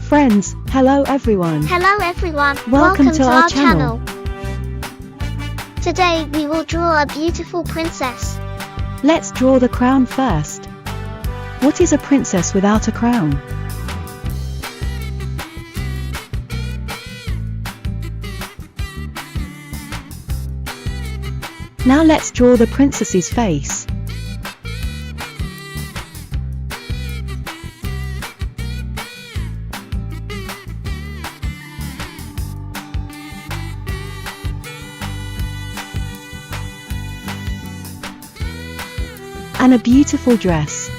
Friends, hello everyone. Hello everyone, Welcome to our channel. Today we will draw a beautiful princess. Let's draw the crown first. What is a princess without a crown? Now let's draw the princess's face. And a beautiful dress.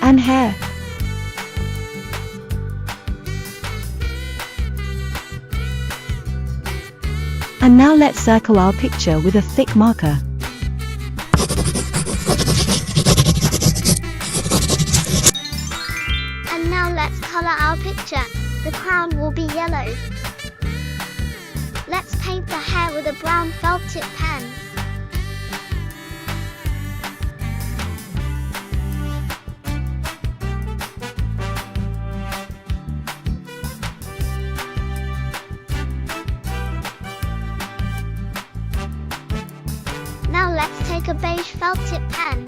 And hair. And now let's circle our picture with a thick marker. And now let's color our picture. The crown will be yellow. Let's paint the hair with a brown felt tip pen. Now let's take a beige felt tip pen.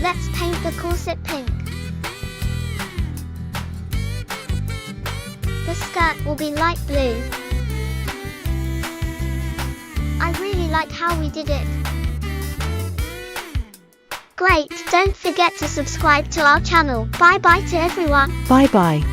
Let's paint the corset pink. The skirt will be light blue. I really like how we did it. Great, don't forget to subscribe to our channel. Bye bye to everyone. Bye bye.